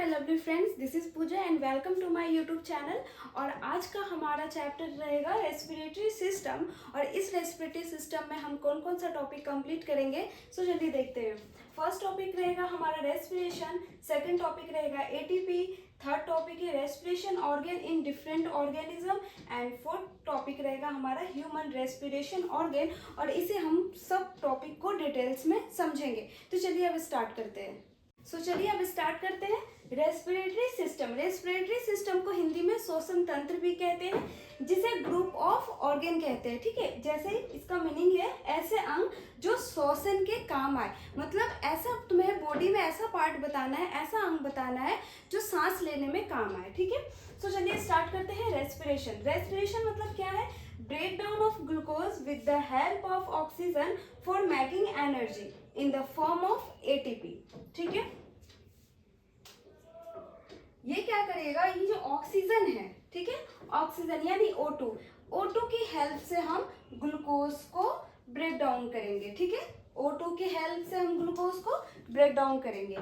Lovely friends, this is Pooja and welcome to my YouTube channel. और आज का हमारा चैप्टर रहेगा रेस्पिरेटरी सिस्टम। और इस रेस्पिरेटरी सिस्टम में हम कौन कौन सा टॉपिक कंप्लीट करेंगे, सो जल्दी देखते हैं। फर्स्ट टॉपिक रहेगा हमारा रेस्पिरेशन, सेकंड टॉपिक रहेगा एटीपी, थर्ड टॉपिक है respiration organ in different organism and fourth topic रहेगा हमारा ह्यूमन रेस्पिरेशन ऑर्गन। और इसे हम सब टॉपिक को डिटेल्स में समझेंगे। तो चलिए अब स्टार्ट करते हैं। चलिए अब स्टार्ट करते हैं। रेस्पिरेटरी सिस्टम, रेस्पिरेटरी सिस्टम को हिंदी में श्वसन तंत्र भी कहते हैं, जिसे ग्रुप ऑफ ऑर्गन कहते हैं। ठीक है, जैसे इसका मीनिंग है ऐसे अंग जो श्वसन के काम आए। मतलब ऐसा तुम्हें बॉडी में ऐसा पार्ट बताना है, ऐसा अंग बताना है जो सांस लेने में काम आए। ठीक है, तो चलिए स्टार्ट करते हैं। रेस्पिरेशन, रेस्पिरेशन मतलब क्या है? Breakdown of glucose with the help of oxygen for making energy in the form of ATP. ठीक है, ये क्या करेगा? ये जो ऑक्सीजन है, ठीक है, ऑक्सीजन यानी O2, O2 की हेल्प से हम ग्लूकोज को ब्रेक डाउन करेंगे। ठीक है, O2 की हेल्प से हम ग्लूकोज को ब्रेक डाउन करेंगे।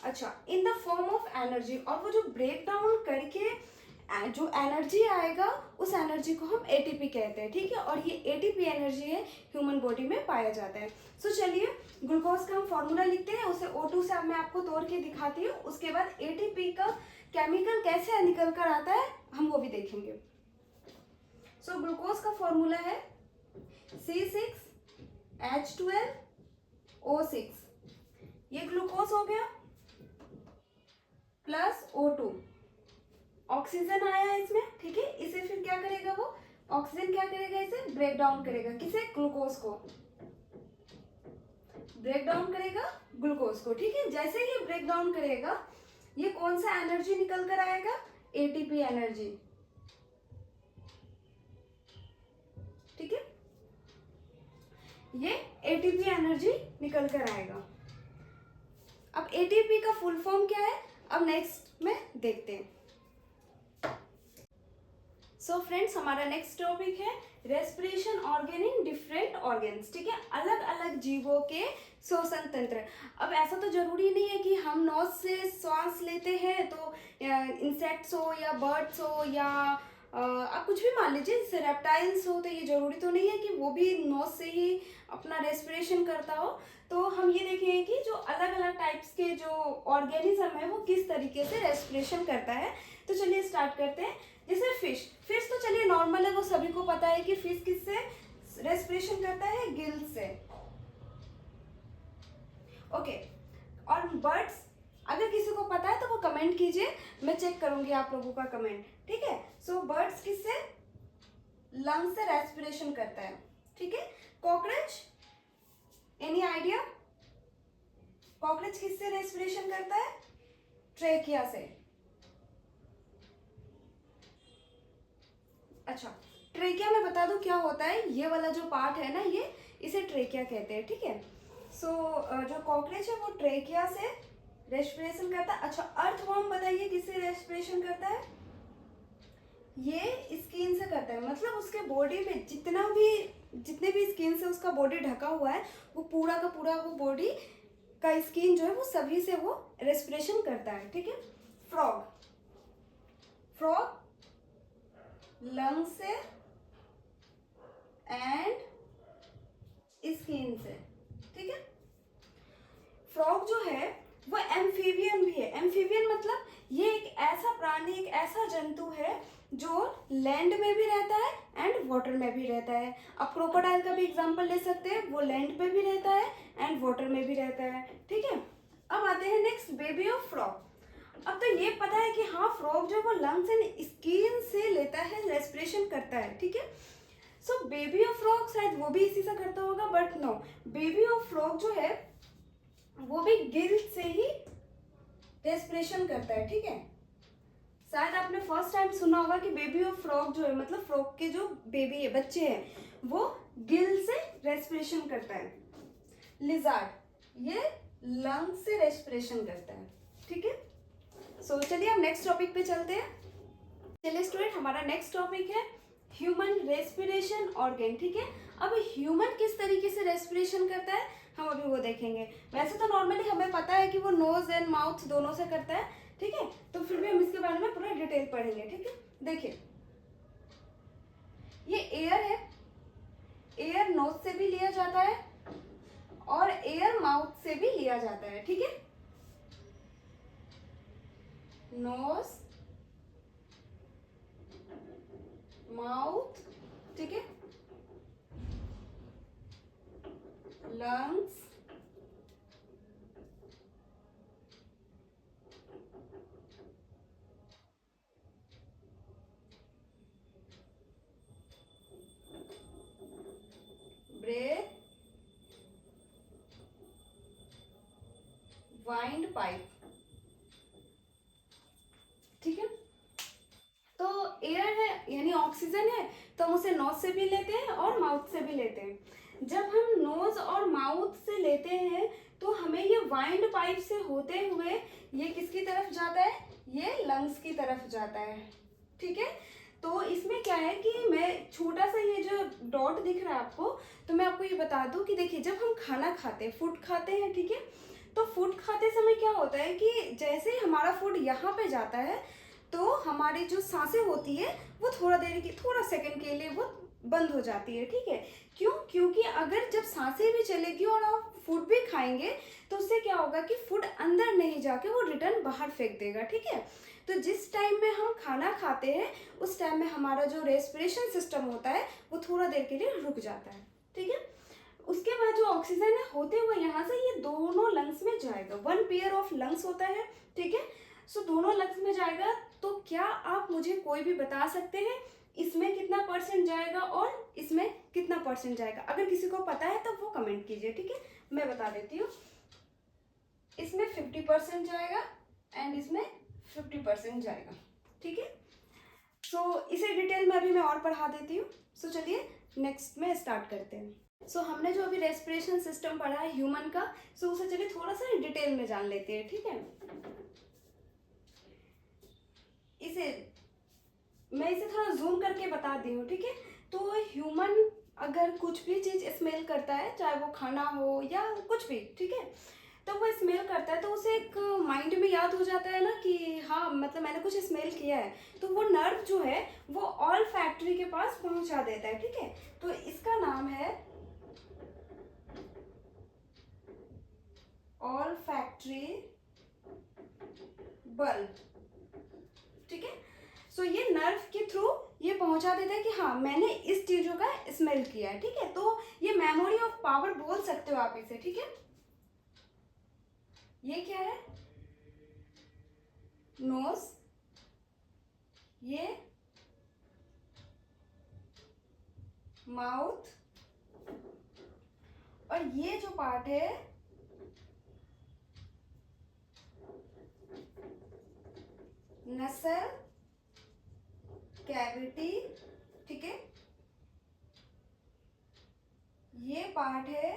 अच्छा, in the form of energy. और वो जो ब्रेक डाउन करके जो एनर्जी आएगा, उस एनर्जी को हम एटीपी कहते हैं। ठीक है, और ये एटीपी एनर्जी है ह्यूमन बॉडी में पाया जाता है। सो चलिए ग्लूकोज का हम फॉर्मूला लिखते हैं, उसे O2 से मैं आपको तोड़ के दिखाती हूँ। उसके बाद एटीपी का केमिकल कैसे निकल कर आता है हम वो भी देखेंगे। सो ग्लूकोज का फॉर्मूला है C6H12O6। ये ग्लूकोज हो गया प्लस O2, ऑक्सीजन आया इसमें। ठीक है, इसे फिर क्या करेगा? वो ऑक्सीजन क्या करेगा? इसे ब्रेक डाउन करेगा। किसे? ग्लूकोज को ब्रेक डाउन करेगा, ग्लूकोज को। ठीक है, जैसे ही ब्रेक डाउन करेगा, ये कौन सा एनर्जी निकल कर आएगा? ATP energy. ठीक है, ये एटीपी एनर्जी निकल कर आएगा। अब एटीपी का फुल फॉर्म क्या है, अब नेक्स्ट में देखते हैं। सो फ्रेंड्स, हमारा नेक्स्ट टॉपिक है respiration organ in different organs. ठीक है, अलग अलग जीवों के श्वसन तंत्र। अब ऐसा तो जरूरी नहीं है कि हम नोज से सांस लेते हैं तो इंसेक्ट्स हो या बर्ड्स हो या आप कुछ भी मान लीजिए, जैसे रेप्टाइल्स हो, तो ये जरूरी तो नहीं है कि वो भी नोज से ही अपना रेस्पिरेशन करता हो। तो हम ये देखेंगे कि जो अलग अलग टाइप्स के जो ऑर्गेनिज्म है वो किस तरीके से रेस्पिरेशन करता है। तो चलिए स्टार्ट करते हैं। जैसे फिश, फिश तो चलिए नॉर्मल है, वो सभी को पता है कि फिश किससे रेस्पिरेशन करता है? गिल से। ओके, और बर्ड्स अगर किसी को पता है तो वो कमेंट कीजिए, मैं चेक करूंगी आप लोगों का कमेंट। ठीक है, सो बर्ड्स किससे? लंग से रेस्पिरेशन करता है। ठीक है, कॉकरोच, एनी आइडिया? कॉकरोच किससे रेस्पिरेशन करता है? ट्रेकिया से। अच्छा, ट्रेकिया में बता दूं क्या होता है? ये वाला जो पार्ट है ना, ये इसे ट्रेकिया कहते हैं। ठीक है, सो जो कॉकरोच है वो ट्रेकिया से रेस्पिरेशन करता है। अच्छा, अर्थवर्म बताइए किससे रेस्पिरेशन करता है? ये स्किन से करता है। मतलब उसके बॉडी में जितने भी स्किन से उसका बॉडी ढका हुआ है, वो पूरा का पूरा वो बॉडी का स्किन जो है वो सभी से वो रेस्पिरेशन करता है। ठीक है, फ्रॉग, फ्रॉग लंग से एंड स्किन से। ठीक है, फ्रॉग जो है वो एम्फीबियन भी है। एम्फीबियन मतलब ये एक ऐसा प्राणी, एक ऐसा जंतु है जो लैंड में भी रहता है एंड वाटर में भी रहता है। अब क्रोकोडाइल का भी एग्जांपल ले सकते हैं, वो लैंड पे भी रहता है एंड वाटर में भी रहता है। ठीक है, अब आते हैं नेक्स्ट, बेबी ऑफ फ्रॉग। अब तो ये पता है कि हाँ, फ्रॉग जो वो लंग्स एंड स्किन से लेता है, रेस्पिरेशन करता है। ठीक है, सो बेबी ऑफ फ्रॉग शायद वो भी इसी से करता होगा, but no, baby of frog जो है वो भी गिल से ही रेस्पिरेशन करता है। ठीक है, शायद आपने फर्स्ट टाइम सुना होगा कि बेबी ऑफ फ्रॉग जो है, मतलब फ्रॉग के जो बेबी है, बच्चे हैं, वो गिल से रेस्पिरेशन करता है। लिजार्ड, ये लंग से रेस्पिरेशन करता है। ठीक है, सो चलिए हम नेक्स्ट टॉपिक पे चलते हैं। चलिए स्टूडेंट, हमारा नेक्स्ट टॉपिक है ह्यूमन रेस्पिरेशन ऑर्गन। ठीक है, अब ह्यूमन किस तरीके से रेस्पिरेशन करता है हम अभी वो देखेंगे। वैसे तो नॉर्मली हमें पता है कि वो नोज एंड माउथ दोनों से करता है, ठीक है। तो फिर भी हम इसके बारे में पूरा डिटेल पढ़ेंगे, ठीक है। देखिए ये एयर है, एयर नोज से भी लिया जाता है और एयर माउथ से भी लिया जाता है, ठीक है। नोज, माउथ, ठीक है, लंग्स, ब्रेथ, वाइंड पाइप, ठीक है। तो एयर है यानी ऑक्सीजन है, तो हम उसे नोज से भी लेते हैं और माउथ से भी लेते हैं। जब हम नोज और माउथ से लेते हैं तो हमें ये वाइंड पाइप से होते हुए ये किसकी तरफ जाता है, ये लंग्स की तरफ जाता है, ठीक है। तो इसमें क्या है कि मैं छोटा सा ये जो डॉट दिख रहा है आपको, तो मैं आपको ये बता दूं कि देखिए जब हम खाना खाते हैं, फूड खाते हैं, ठीक है, तो फूड खाते समय क्या होता है कि जैसे ही हमारा फूड यहाँ पे जाता है तो हमारी जो सांसें होती है वो थोड़ा सेकंड के लिए वो बंद हो जाती है, ठीक है। क्यों? क्योंकि अगर जब सांसें भी चलेगी और आप फूड भी खाएंगे तो उससे क्या होगा कि फूड अंदर नहीं जाके वो रिटर्न बाहर फेंक देगा, ठीक है। तो जिस टाइम में हम खाना खाते हैं उस टाइम में हमारा जो रेस्पिरेशन सिस्टम होता है वो थोड़ा देर के लिए रुक जाता है, ठीक है। उसके बाद जो ऑक्सीजन है होते हुए यहाँ से ये दोनों लंग्स में जाएगा, वन पेयर ऑफ लंग्स होता है, ठीक है। सो दोनों लंग्स में जाएगा। तो क्या आप मुझे कोई भी बता सकते हैं इसमें कितना परसेंट जाएगा और इसमें कितना परसेंट जाएगा? अगर किसी को पता है तो वो कमेंट कीजिए, ठीक है। मैं बता देती हूँ, इसमें 50% जाएगा एंड इसमें 50% जाएगा, ठीक है। सो इसे डिटेल में अभी मैं और पढ़ा देती हूँ। सो चलिए नेक्स्ट में स्टार्ट करते हैं। सो हमने जो अभी रेस्पिरेशन सिस्टम पढ़ा है ह्यूमन का, सो उसे चलिए थोड़ा सा डिटेल में जान लेते हैं, ठीक है। मैं इसे थोड़ा जूम करके बता दी हूँ, ठीक है। तो ह्यूमन अगर कुछ भी चीज़ स्मेल करता है, चाहे वो खाना हो या कुछ भी, ठीक है, तो वो स्मेल करता है तो उसे एक माइंड में याद हो जाता है ना कि हाँ मतलब मैंने कुछ स्मेल किया है, तो वो नर्व जो है वो ऑल फैक्ट्री के पास पहुंचा देता है, ठीक है। तो इसका नाम है ऑल फैक्ट्री बल्ब, ठीक है। सो ये नर्व के थ्रू ये पहुंचा देता है कि हाँ मैंने इस चीजों का स्मेल किया है, ठीक है। तो ये मेमोरी ऑफ पावर बोल सकते हो आप इसे, ठीक है। ये क्या है? नोज, ये माउथ, और ये जो पार्ट है नसल कैविटी, ठीक है। ये पार्ट है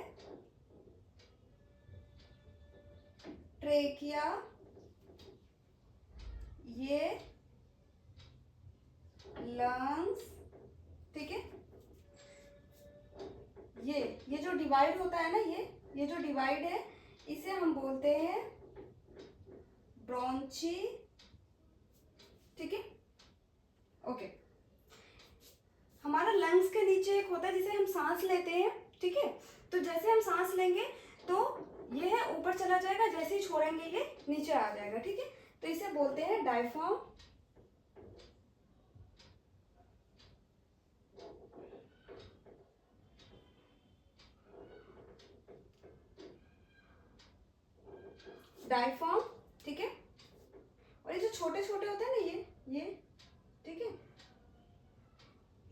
ट्रेकिया, ये लंग्स, ठीक है। ये जो डिवाइड होता है ना, ये जो डिवाइड है इसे हम बोलते हैं ब्रोंची, ठीक है। ओके, हमारा लंग्स के नीचे एक होता है जिसे हम सांस लेते हैं, ठीक है। तो जैसे हम सांस लेंगे तो ये है ऊपर चला जाएगा, जैसे ही छोड़ेंगे ये नीचे आ जाएगा, ठीक है। तो इसे बोलते हैं डायफ्राम, डायफ्राम, ठीक है। और ये जो छोटे छोटे होते हैं ना ये ठीक है,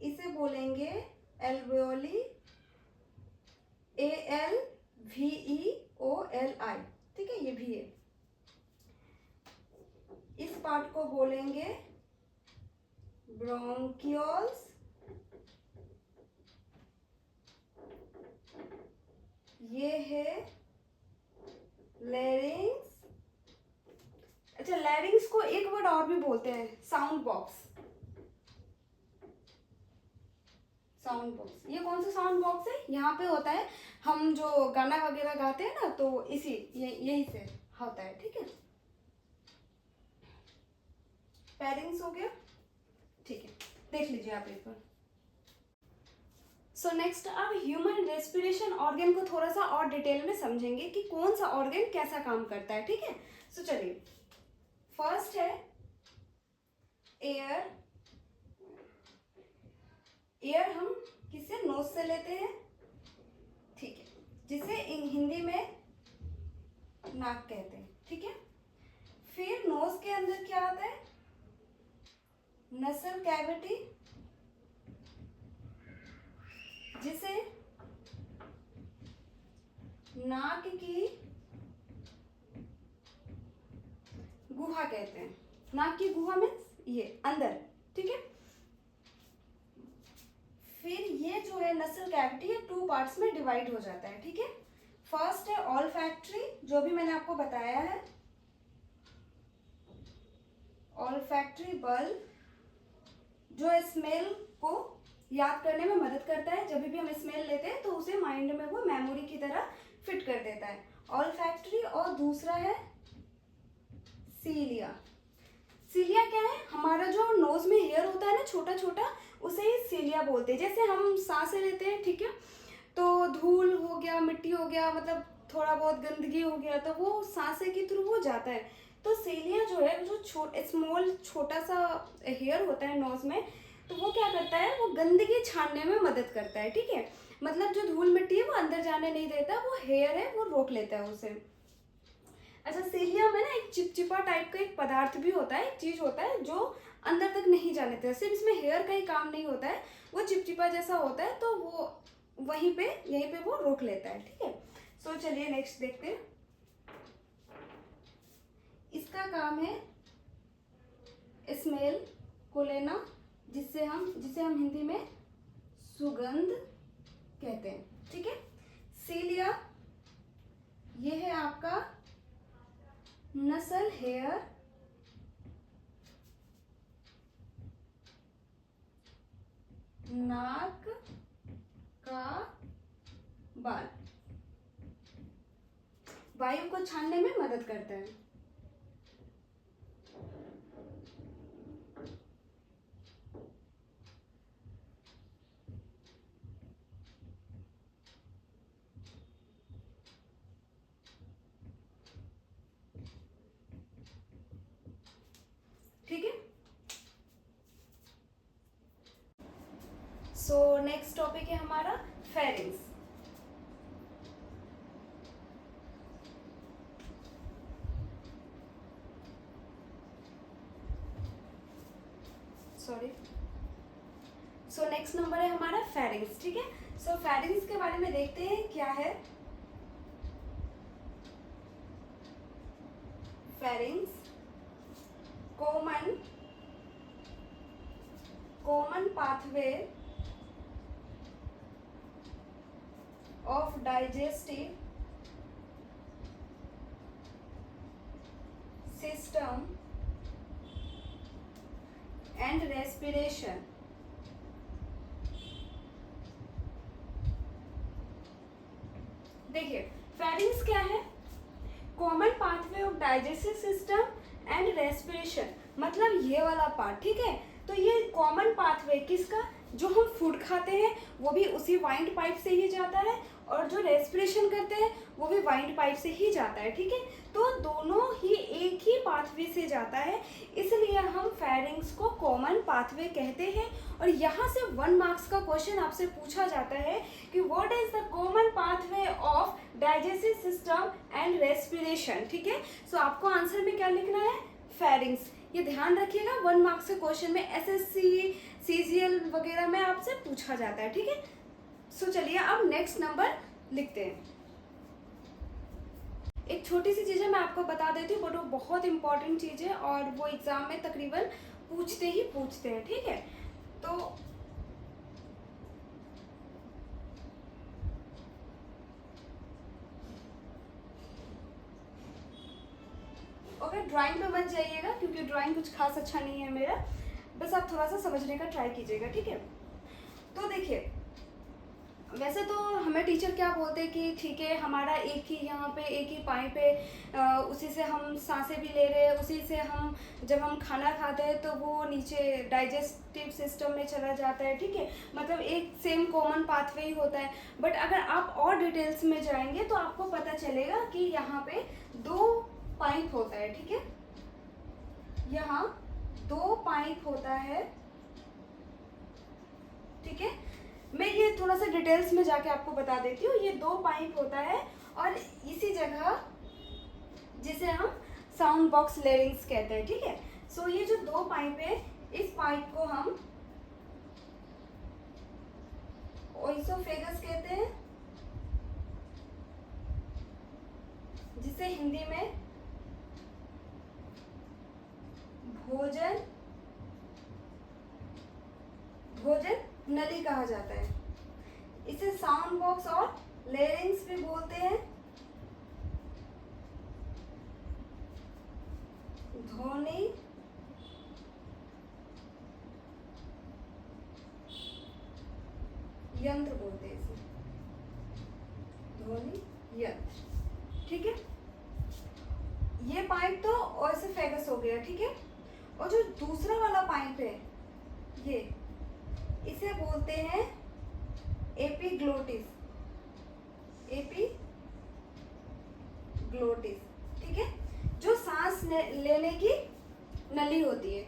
इसे बोलेंगे एल्वियोली, ALVEOLI, ठीक है, ये भी है। इस पार्ट को बोलेंगे ब्रोंकियोल्स, ये है लैरिंग्स। अच्छा, लैरिंग्स को एक वर्ड और भी बोलते हैं, साउंड बॉक्स। साउंड बॉक्स, ये कौन सा साउंड बॉक्स है? यहाँ पे होता है, हम जो गाना वगैरह गाते हैं ना तो यही से होता है, ठीक है। फेरिंग्स हो गया, ठीक है, देख लीजिए आप एक बार। सो नेक्स्ट अब ह्यूमन रेस्पिरेशन ऑर्गन को थोड़ा सा और डिटेल में समझेंगे कि कौन सा ऑर्गन कैसा काम करता है, ठीक है। सो चलिए, फर्स्ट है एयर। एयर हम किससे, नोज से लेते हैं, ठीक है, जिसे हिंदी में नाक कहते हैं, ठीक है। फिर नोज के अंदर क्या आता है, नसल कैविटी, जिसे नाक की गुहा कहते हैं। नाक की गुहा मीन्स ये अंदर, ठीक है। फिर ये जो है नसल कैविटी है 2 पार्ट्स में डिवाइड हो जाता है, ठीक है। फर्स्ट है ऑल्फैक्टरी, जो भी मैंने आपको बताया है, ऑल्फैक्टरी बल्ब जो स्मेल को याद करने में मदद करता है। जब भी हम स्मेल लेते हैं तो उसे माइंड में वो मेमोरी की तरह फिट कर देता है, ऑल्फैक्टरी। और दूसरा है सीलिया। सीलिया क्या है, हमारा जो नोज में हेयर होता है ना छोटा छोटा, उसे ही सीलिया बोलते हैं। जैसे हम सांसें लेते हैं, ठीक है, तो धूल हो गया, मिट्टी हो गया, मतलब थोड़ा बहुत गंदगी हो गया, तो वो सांसें के थ्रू वो जाता है। तो सीलिया जो है, जो स्मॉल छोटा सा हेयर होता है नोज में, तो वो क्या करता है, वो गंदगी छानने में मदद करता है, ठीक है। मतलब जो धूल मिट्टी है वो अंदर जाने नहीं देता, वो हेयर है वो रोक लेता है उसे। अच्छा, सीलिया में ना एक चिपचिपा टाइप का एक पदार्थ भी होता है, एक चीज होता है जो अंदर तक नहीं जाने देता। सिर्फ इसमें हेयर का ही काम नहीं होता है, वो चिपचिपा जैसा होता है, तो वो वहीं पे यहीं पे वो रोक लेता है, ठीक है। सो चलिए नेक्स्ट देखते हैं। इसका काम है स्मेल को लेना, जिसे हम हिंदी में सुगंध कहते हैं, ठीक है। सीलिया ये है आपका नसल हेयर, नाक का बाल, वायु को छानने में मदद करता है। ठीक है। सो नेक्स्ट टॉपिक है हमारा pharynx. Sorry, so next number है हमारा फेरिंग्स, ठीक है। सो फेरिंग्स के बारे में देखते हैं क्या है। Pharynx common pathway of digestive system and respiration. देखिए फेरिंग्स क्या है, common pathway of digestive system and respiration, मतलब ये वाला पार्ट, ठीक है। तो ये कॉमन पाथवे किसका, जो हम फूड खाते हैं वो भी उसी वाइंड पाइप से ही जाता है, और जो रेस्पिरेशन करते हैं वो भी वाइंड पाइप से ही जाता है, ठीक है। तो दोनों ही एक ही पाथवे से जाता है, इसलिए हम फेरिंग्स को कॉमन पाथवे कहते हैं। और यहाँ से 1 मार्क्स का क्वेश्चन आपसे पूछा जाता है कि what is the common pathway of digestive system and respiration, ठीक है। सो आपको आंसर में क्या लिखना है, फेरिंग्स। ये ध्यान रखिएगा, 1 मार्क्स के क्वेश्चन में एसएससी सीजीएल वगैरह में आपसे पूछा जाता है, ठीक है। सो चलिए अब नेक्स्ट नंबर लिखते हैं। एक छोटी सी चीज़ है, मैं आपको बता देती हूँ, बट वो बहुत इंपॉर्टेंट चीज़ है और वो एग्जाम में तकरीबन पूछते हैं, ठीक है। तो ओके, ड्राइंग पे मत जाइएगा क्योंकि ड्राइंग कुछ खास अच्छा नहीं है मेरा, बस आप थोड़ा सा समझने का ट्राई कीजिएगा, ठीक है। तो देखिए वैसे तो हमें टीचर क्या बोलते हैं कि ठीक है हमारा एक ही यहाँ पे एक ही पाइप है, उसी से हम सांसें भी ले रहे हैं, उसी से हम जब हम खाना खाते हैं तो वो नीचे डाइजेस्टिव सिस्टम में चला जाता है, ठीक है, मतलब एक सेम कॉमन पाथवे ही होता है। बट अगर आप और डिटेल्स में जाएंगे तो आपको पता चलेगा कि यहाँ पे 2 पाइप होता है, ठीक है, यहाँ 2 पाइप होता है, ठीक है। मैं ये थोड़ा सा डिटेल्स में जाके आपको बता देती हूँ। ये 2 पाइप होता है और इसी जगह जिसे हम साउंड बॉक्स लेरिंग्स कहते हैं, ठीक है। सो ये जो 2 पाइप है, इस पाइप को हम ओइसोफेगस कहते हैं, जिसे हिंदी में भोजन नली कहा जाता है। इसे साउंड बॉक्स और लेरिंग्स भी बोलते हैं। ध्वनि यंत्र बोलते हैं इसे, ध्वनि यंत्र, ठीक है। ये पाइप तो ओइसोफेगस हो गया, ठीक है। और जो दूसरा वाला पाइप है, ये इसे बोलते हैं एपिग्लोटिस, ठीक है, जो सांस लेने की नली होती है।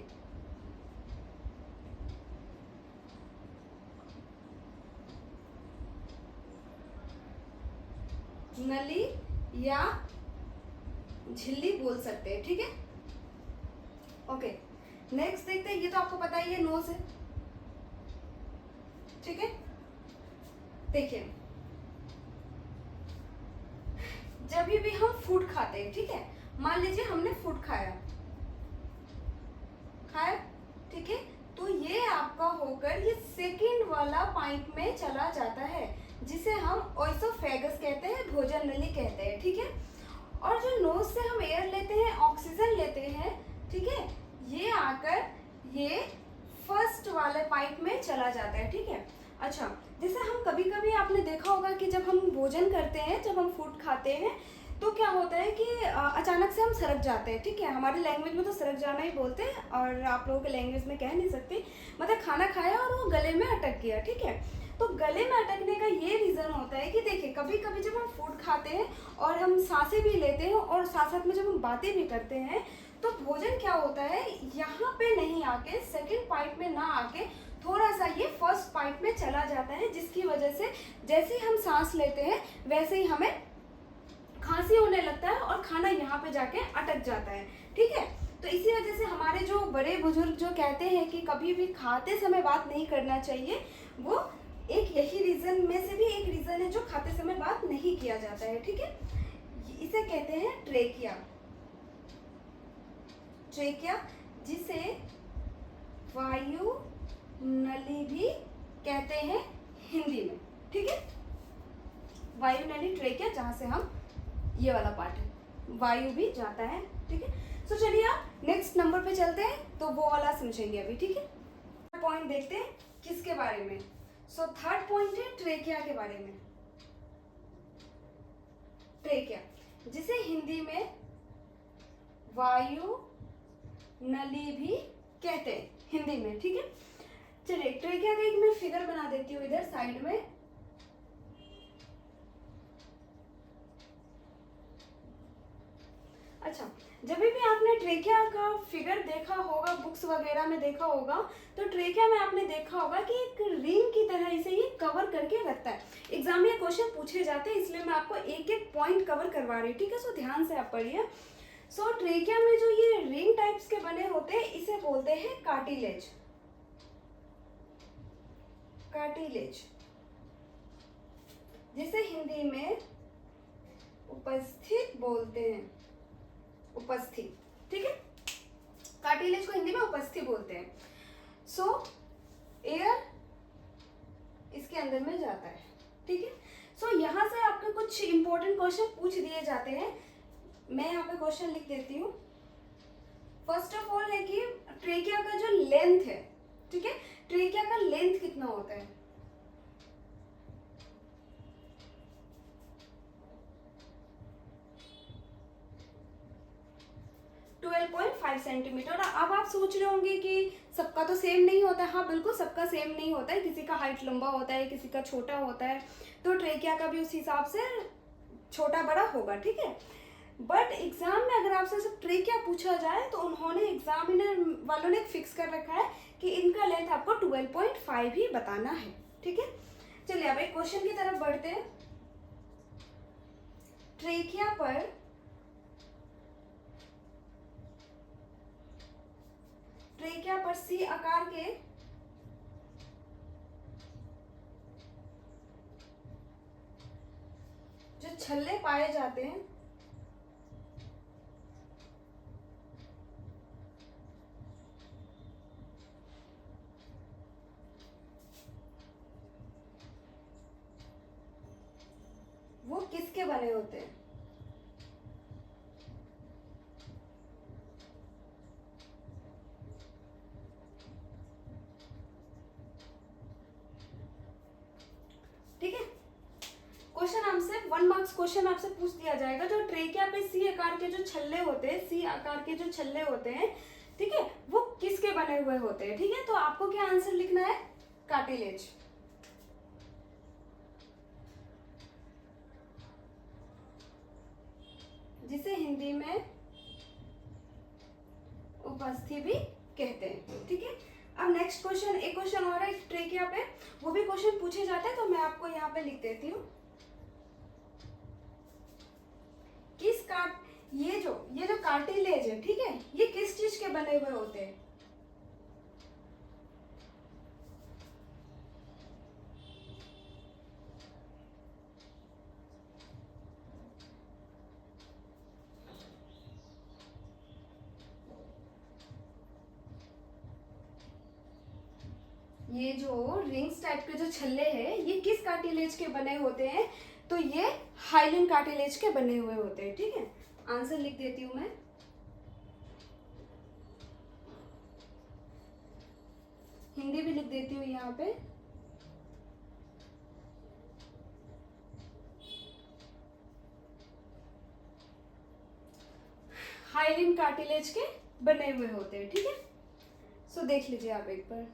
नली या झिल्ली बोल सकते हैं, ठीक है। ओके, नेक्स्ट देखते हैं। ये तो आपको पता ही है, नोज है, ठीक है। देखिए, जब भी हम फूड खाते हैं, ठीक है, मान लीजिए हमने फूड खाया, ठीक है, तो ये आपका होकर ये सेकंड वाला पाइप में चला जाता है, जिसे हम ओइसोफेगस कहते हैं, भोजन नली कहते हैं, ठीक है। और जो नोज से हम एयर लेते हैं, ऑक्सीजन लेते हैं, ठीक है, ये आकर ये फर्स्ट वाले पाइप में चला जाता है, ठीक है। अच्छा, जैसे हम कभी कभी आपने देखा होगा कि जब हम भोजन करते हैं, जब हम फूड खाते हैं, तो क्या होता है कि अचानक से हम सरक जाते हैं, ठीक है। हमारे लैंग्वेज में तो सरक जाना ही बोलते हैं, और आप लोगों के लैंग्वेज में कह नहीं सकती। मतलब खाना खाया और वो गले में अटक गया, ठीक है। तो गले में अटकने का ये रीज़न होता है कि देखिए, कभी कभी जब हम फूड खाते हैं और हम सांसें भी लेते हैं और साथ साथ में जब हम बातें भी करते हैं, तो भोजन क्या होता है, यहाँ पे नहीं आके, सेकंड पाइप में ना आके, थोड़ा सा ये फर्स्ट पाइप में चला जाता है, जिसकी वजह से जैसे ही हम सांस लेते हैं वैसे ही हमें खांसी होने लगता है और खाना यहाँ पे जाके अटक जाता है, ठीक है। तो इसी वजह से हमारे जो बड़े बुजुर्ग जो कहते हैं कि कभी भी खाते समय बात नहीं करना चाहिए, वो एक यही रीज़न में से भी एक रीज़न है जो खाते समय बात नहीं किया जाता है, ठीक है। इसे कहते हैं ट्रेकिया, जिसे वायु नली भी कहते हैं हिंदी में, ठीक है। वायु नली, ट्रेकिया, जहाँ से हम ये वाला पार्ट है, वायु भी जाता है, ठीक है। सो चलिए आप नेक्स्ट नंबर पे चलते हैं, तो वो वाला समझेंगे अभी, ठीक है। पॉइंट देखते हैं किसके बारे में। सो थर्ड पॉइंट है ट्रेकिया के बारे में। ट्रेकिया, जिसे हिंदी में वायु नली भी कहते हैं हिंदी में, ठीक है। चलिए, ट्रेकिया का एक मैं फिगर बना देती हूँ इधर साइड में। अच्छा, जब भी आपने ट्रेकिया का फिगर देखा होगा, बुक्स वगैरह में देखा होगा, तो ट्रेकिया में आपने देखा होगा कि एक रिंग की तरह इसे ये कवर करके रखता है। एग्जाम में क्वेश्चन पूछे जाते हैं, इसलिए मैं आपको एक एक पॉइंट कवर करवा रही हूँ, ठीक है। सो ध्यान से आप पढ़िए। सो ट्रेकिया में जो ये रिंग टाइप्स के बने होते हैं, इसे बोलते हैं कार्टिलेज, जिसे हिंदी में उपस्थित बोलते हैं, उपस्थित, ठीक है। कार्टिलेज को हिंदी में उपस्थित बोलते हैं। सो एयर इसके अंदर में जाता है, ठीक है। सो यहाँ से आपके कुछ इंपॉर्टेंट क्वेश्चन पूछ दिए जाते हैं। मैं यहाँ पे क्वेश्चन लिख देती हूँ। फर्स्ट ऑफ ऑल है कि ट्रेकिया का जो लेंथ है, ठीक है, ट्रेकिया का लेंथ कितना होता है। सेंटीमीटर। और अब आप सोच रहे होंगे कि सबका तो सेम नहीं होता है। हाँ बिल्कुल, सबका सेम नहीं होता है, किसी का हाइट लंबा होता है, किसी का छोटा होता है, तो ट्रेकिया का भी उस हिसाब से छोटा बड़ा होगा, ठीक है। बट एग्जाम में अगर आपसे सिर्फ ट्रेकिया पूछा जाए तो उन्होंने एग्जामिनर वालों ने फिक्स कर रखा है कि इनका लेंथ आपको 12.5 ही बताना है, ठीक है। चलिए अब एक क्वेश्चन की तरफ बढ़ते हैं। ट्रेकिया पर सी आकार के जो छल्ले पाए जाते हैं वो किसके बने होते हैं? ठीक है, क्वेश्चन 1 मार्क्स क्वेश्चन आपसे पूछ दिया जाएगा। जो ट्रेकिया पे सी आकार के जो छल्ले होते हैं, सी आकार के जो छल्ले होते हैं, ठीक है, वो किसके बने हुए होते हैं, ठीक है। तो आपको क्या आंसर लिखना है? कार्टिलेज, जिसे हिंदी में उपस्थि भी कहते हैं, ठीक है। अब नेक्स्ट क्वेश्चन, एक क्वेश्चन और है ट्रेकिया पे, वो भी क्वेश्चन पूछे जाते हैं, तो मैं आपको यहाँ पे लिख देती हूँ। ये जो कार्टिलेज है, ठीक है, ये किस चीज के बने हुए होते हैं? ये जो रिंग्स टाइप के जो छल्ले हैं, ये किस कार्टिलेज के बने होते हैं? तो ये हाइलिन कार्टिलेज के बने हुए होते हैं, ठीक है। आंसर लिख देती हूँ मैं। हिंदी भी लिख देती हूँ यहाँ पे। हाइलिन कार्टिलेज के बने हुए होते हैं, ठीक है। सो देख लीजिए आप एक बार।